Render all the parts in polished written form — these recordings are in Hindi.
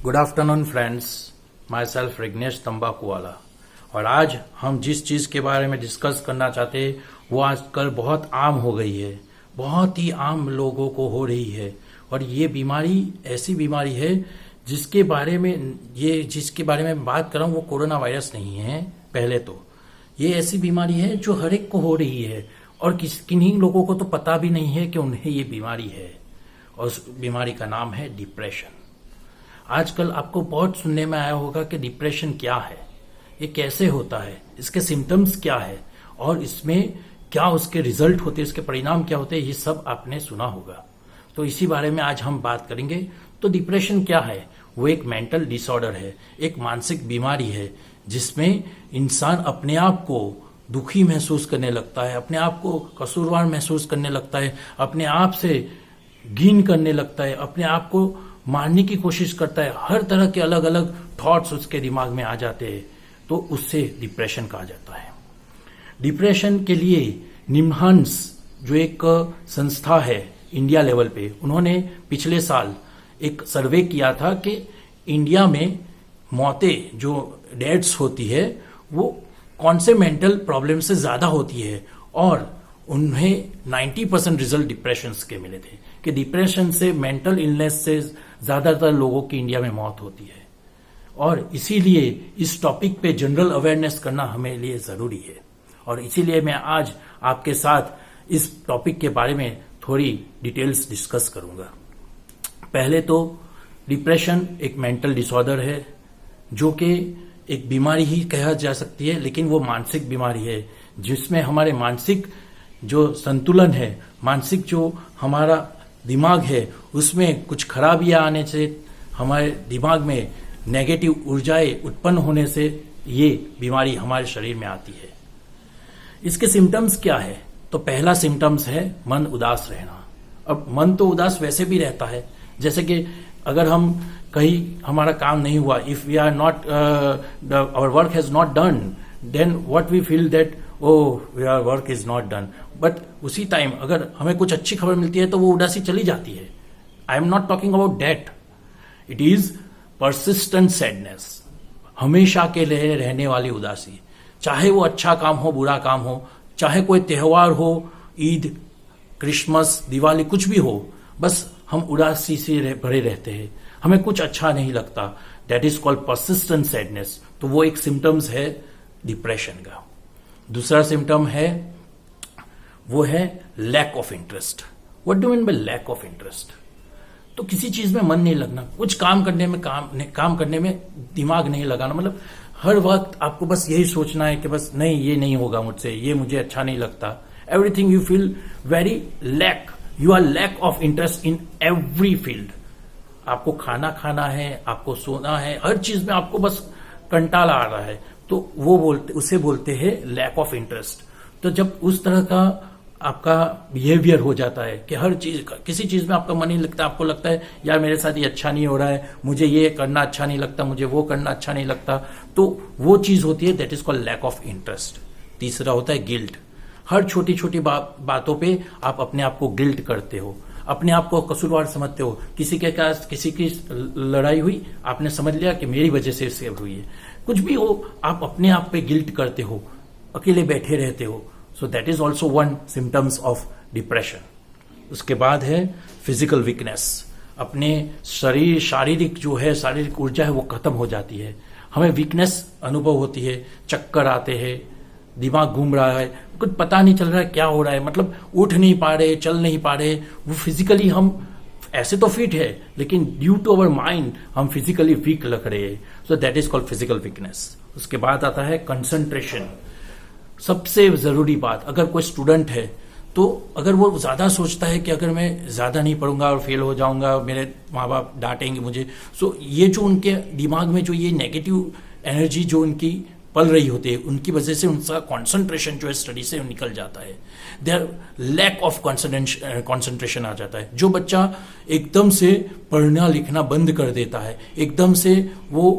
Good afternoon friends, myself Rignesh Tambakuwala. और आज हम जिस चीज़ के बारे में डिस्कस करना चाहते हैं वो आजकल बहुत आम हो गई है, बहुत ही आम लोगों को हो रही है। और ये बीमारी ऐसी बीमारी है जिसके बारे में बात कर रहा हूँ वो कोरोना वायरस नहीं है। पहले तो ये ऐसी बीमारी है जो हर एक को हो रही है और किन्हीं लोगों को तो पता भी नहीं है कि उन्हें ये बीमारी है। और उस बीमारी का नाम है डिप्रेशन। आजकल आपको बहुत सुनने में आया होगा कि डिप्रेशन क्या है, ये कैसे होता है, इसके सिम्टम्स क्या है और इसमें क्या उसके रिजल्ट होते हैं, इसके परिणाम क्या होते हैं, ये सब आपने सुना होगा। तो इसी बारे में आज हम बात करेंगे। तो डिप्रेशन क्या है? वो एक मेंटल डिसऑर्डर है, एक मानसिक बीमारी है जिसमें इंसान अपने आप को दुखी महसूस करने लगता है, अपने आप को कसूरवार महसूस करने लगता है, अपने आप से घिन करने लगता है, अपने आप को मारने की कोशिश करता है। हर तरह के अलग अलग थॉट्स उसके दिमाग में आ जाते हैं, तो उससे डिप्रेशन कहा जाता है। डिप्रेशन के लिए निम्हांस जो एक संस्था है इंडिया लेवल पे, उन्होंने पिछले साल एक सर्वे किया था कि इंडिया में मौतें जो डेथ्स होती है वो कौन से मेंटल प्रॉब्लम से ज्यादा होती है, और उन्हें 90% रिजल्ट डिप्रेशन के मिले थे कि डिप्रेशन से, मेंटल इलनेस से ज्यादातर लोगों की इंडिया में मौत होती है। और इसीलिए इस टॉपिक पे जनरल अवेयरनेस करना हमें लिए जरूरी है। और इसीलिए मैं आज आपके साथ इस टॉपिक के बारे में थोड़ी डिटेल्स डिस्कस करूंगा। पहले तो डिप्रेशन एक मेंटल डिसऑर्डर है जो कि एक बीमारी ही कहा जा सकती है, लेकिन वो मानसिक बीमारी है जिसमें हमारे मानसिक जो संतुलन है, मानसिक जो हमारा दिमाग है, उसमें कुछ खराबियां आने से, हमारे दिमाग में नेगेटिव ऊर्जाएं उत्पन्न होने से ये बीमारी हमारे शरीर में आती है। इसके सिम्टम्स क्या है? तो पहला सिम्टम्स है मन उदास रहना। अब मन तो उदास वैसे भी रहता है, जैसे कि अगर हम कहीं हमारा काम नहीं हुआ, if we are not our work has not done, then what we feel that your work is not done. But उसी टाइम अगर हमें कुछ अच्छी खबर मिलती है तो वो उदासी चली जाती है। I am not talking about date, it is persistent sadness, हमेशा के लिए रहने वाली उदासी। चाहे वो अच्छा काम हो, बुरा काम हो, चाहे कोई त्योहार हो, ईद, क्रिसमस, दिवाली, कुछ भी हो, बस हम उदासी से भरे रहते हैं, हमें कुछ अच्छा नहीं लगता। That is called persistent sadness. तो वो एक सिम्टम्स है डिप्रेशन का। दूसरा सिम्टम है वो है lack of interest. What do mean by lack of interest? तो किसी चीज में मन नहीं लगना, कुछ काम करने में दिमाग नहीं लगाना। मतलब हर वक्त आपको बस यही सोचना है कि बस नहीं, ये नहीं होगा मुझसे, ये मुझे अच्छा नहीं लगता। Everything you feel very lack, you are lack of interest in every field. आपको खाना है, आपको सोना है, हर चीज में आपको बस कंटाला आ रहा है, तो उसे बोलते हैं लैक ऑफ इंटरेस्ट। तो जब उस तरह का आपका बिहेवियर हो जाता है कि हर चीज, किसी चीज में आपका मन नहीं लगता, आपको लगता है यार मेरे साथ ये अच्छा नहीं हो रहा है, मुझे ये करना अच्छा नहीं लगता, मुझे वो करना अच्छा नहीं लगता, तो वो चीज होती है, that is called lack of interest. तीसरा होता है गिल्ट। हर छोटी छोटी बातों पे आप अपने आप को गिल्ट करते हो, अपने आप को कसूरवार समझते हो। किसी की लड़ाई हुई, आपने समझ लिया कि मेरी वजह से इससे हुई है। कुछ भी हो, आप अपने आप पे गिल्ट करते हो, अकेले बैठे रहते हो। So that is also one symptoms of depression. उसके बाद है फिजिकल वीकनेस। अपने शारीरिक ऊर्जा है वो खत्म हो जाती है, हमें वीकनेस अनुभव होती है, चक्कर आते हैं, दिमाग घूम रहा है, कुछ पता नहीं चल रहा है क्या हो रहा है, मतलब उठ नहीं पा रहे, चल नहीं पा रहे। वो फिजिकली हम ऐसे तो फिट है, लेकिन ड्यू टू अवर माइंड हम फिजिकली वीक लग रहे हैं। So that is called physical weakness. उसके बाद आता है कंसंट्रेशन। सबसे जरूरी बात, अगर कोई स्टूडेंट है तो अगर वो ज्यादा सोचता है कि अगर मैं ज्यादा नहीं पढ़ूंगा और फेल हो जाऊंगा, मेरे माँ बाप डांटेंगे मुझे, सो ये जो उनके दिमाग में जो ये नेगेटिव एनर्जी जो उनकी पल रही होती है, उनकी वजह से उनका कॉन्सेंट्रेशन जो है स्टडी से निकल जाता है। देयर लैक ऑफ कॉन्सेंट्रेशन आ जाता है। जो बच्चा एकदम से पढ़ना लिखना बंद कर देता है, एकदम से वो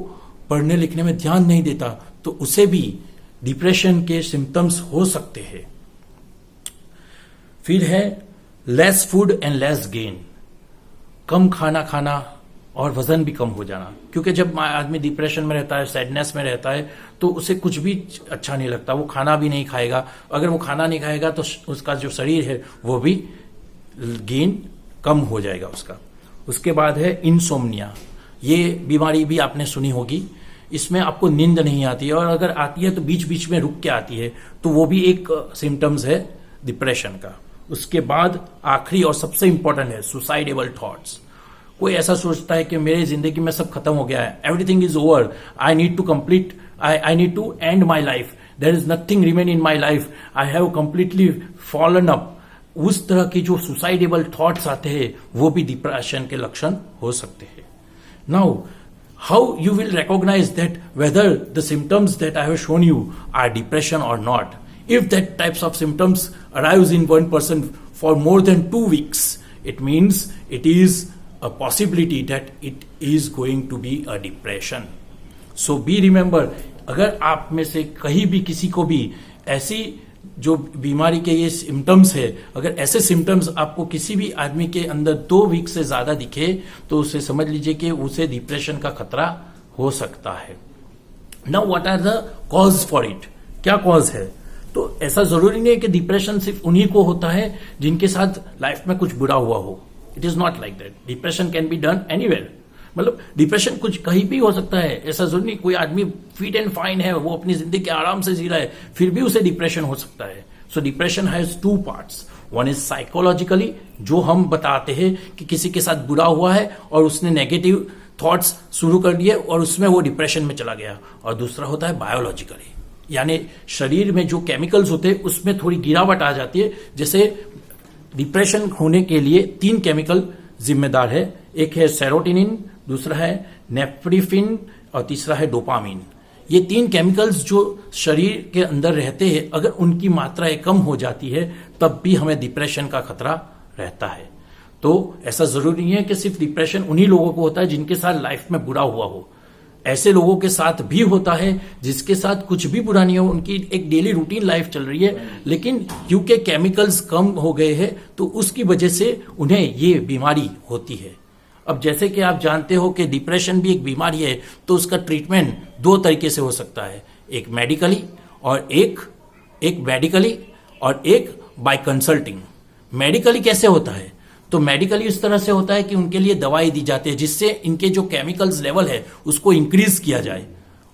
पढ़ने लिखने में ध्यान नहीं देता, तो उसे भी डिप्रेशन के सिम्टम्स हो सकते हैं। फिर है less food and less gain. कम खाना खाना और वजन भी कम हो जाना। क्योंकि जब आदमी डिप्रेशन में रहता है, सैडनेस में रहता है, तो उसे कुछ भी अच्छा नहीं लगता, वो खाना भी नहीं खाएगा। अगर वो खाना नहीं खाएगा तो उसका जो शरीर है वो भी गेन कम हो जाएगा उसका। उसके बाद है इंसोम्निया। ये बीमारी भी आपने सुनी होगी। इसमें आपको नींद नहीं आती है, और अगर आती है तो बीच बीच में रुक के आती है, तो वो भी एक सिम्टम्स है डिप्रेशन का। उसके बाद आखिरी और सबसे इंपॉर्टेंट है सुसाइडेबल थॉट्स। कोई ऐसा सोचता है कि मेरी जिंदगी में सब खत्म हो गया है, everything is over, I need to complete, I need to end my life, there is nothing remain in my life, I have completely fallen up. उस तरह की जो सुसाइडेबल थॉट्स आते हैं वो भी डिप्रेशन के लक्षण हो सकते हैं। Now how you will recognize that whether the symptoms that I have shown you are depression or not. If that types of symptoms arise in one person for more than 2 weeks, it means it is a possibility that it is going to be a depression. So be remember, अगर आप में से कहीं भी किसी को भी ऐसी जो बीमारी के ये सिम्टम्स है, अगर ऐसे सिम्टम्स आपको किसी भी आदमी के अंदर 2 वीक से ज्यादा दिखे, तो उसे समझ लीजिए कि उसे डिप्रेशन का खतरा हो सकता है। Now what are the cause for it? क्या कॉज है? तो ऐसा जरूरी नहीं है कि डिप्रेशन सिर्फ उन्हीं को होता है जिनके साथ लाइफ में कुछ बुरा हुआ हो। It is not like that. Depression can be done anywhere. मतलब डिप्रेशन कुछ कहीं भी हो सकता है। ऐसा जरूरी नहीं कोई आदमी फिट एंड फाइन है, वो अपनी जिंदगी आराम से जी रहा है, फिर भी उसे डिप्रेशन हो सकता है। सो depression has 2 parts. One is psychologically, जो हम बताते हैं कि किसी के साथ बुरा हुआ है और उसने नेगेटिव थॉट्स शुरू कर दिए और उसमें वो डिप्रेशन में चला गया। और दूसरा होता है बायोलॉजिकली, यानी शरीर में जो केमिकल्स होते हैं उसमें थोड़ी गिरावट आ जाती है। जैसे डिप्रेशन होने के लिए 3 केमिकल जिम्मेदार है। एक है सेरोटोनिन, दूसरा है नेफ्रिफिन और तीसरा है डोपामिन। ये 3 केमिकल्स जो शरीर के अंदर रहते हैं, अगर उनकी मात्रा कम हो जाती है तब भी हमें डिप्रेशन का खतरा रहता है। तो ऐसा जरूरी नहीं है कि सिर्फ डिप्रेशन उन्हीं लोगों को होता है जिनके साथ लाइफ में बुरा हुआ हो। ऐसे लोगों के साथ भी होता है जिसके साथ कुछ भी बुरा नहीं हो, उनकी एक डेली रूटीन लाइफ चल रही है, लेकिन क्योंकि केमिकल्स कम हो गए हैं तो उसकी वजह से उन्हें ये बीमारी होती है। अब जैसे कि आप जानते हो कि डिप्रेशन भी एक बीमारी है, तो उसका ट्रीटमेंट 2 तरीके से हो सकता है, एक मेडिकली और एक बाय कंसल्टिंग। मेडिकली कैसे होता है? तो मेडिकली इस तरह से होता है कि उनके लिए दवाई दी जाती है जिससे इनके जो केमिकल्स लेवल है उसको इंक्रीज किया जाए।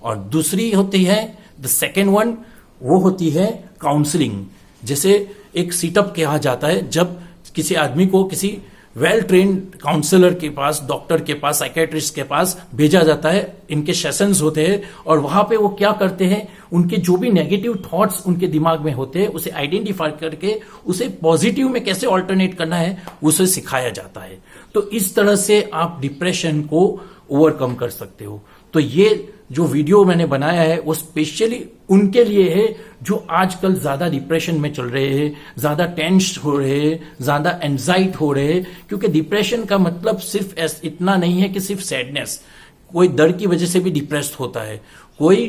और दूसरी होती है द सेकेंड वन, वो होती है काउंसलिंग। जैसे एक सीटअप कहा जाता है, जब किसी आदमी को किसी वेल ट्रेन्ड काउंसलर के पास, डॉक्टर के पास, साइकेट्रिस्ट के पास भेजा जाता है, इनके सेशंस होते हैं और वहां पे वो क्या करते हैं, उनके जो भी नेगेटिव थॉट्स उनके दिमाग में होते हैं उसे आइडेंटिफाई करके उसे पॉजिटिव में कैसे ऑल्टरनेट करना है उसे सिखाया जाता है। तो इस तरह से आप डिप्रेशन को ओवरकम कर सकते हो। तो ये जो वीडियो मैंने बनाया है वो स्पेशली उनके लिए है जो आजकल ज्यादा डिप्रेशन में चल रहे हैं, ज्यादा टेंस हो रहे हैं, ज्यादा एंजाइट हो रहे हैं। क्योंकि डिप्रेशन का मतलब सिर्फ इतना नहीं है कि सिर्फ सैडनेस, कोई डर की वजह से भी डिप्रेस्ड होता है, कोई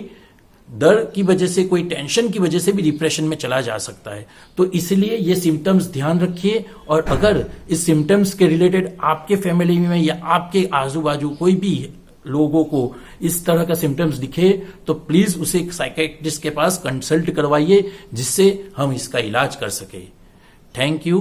डर की वजह से, कोई टेंशन की वजह से भी डिप्रेशन में चला जा सकता है। तो इसलिए ये सिम्टम्स ध्यान रखिए, और अगर इस सिम्टम्स के रिलेटेड आपके फैमिली में या आपके आजू बाजू कोई भी लोगों को इस तरह का सिम्टम्स दिखे तो प्लीज उसे एक साइकियाट्रिस्ट के पास कंसल्ट करवाइए जिससे हम इसका इलाज कर सके। Thank you.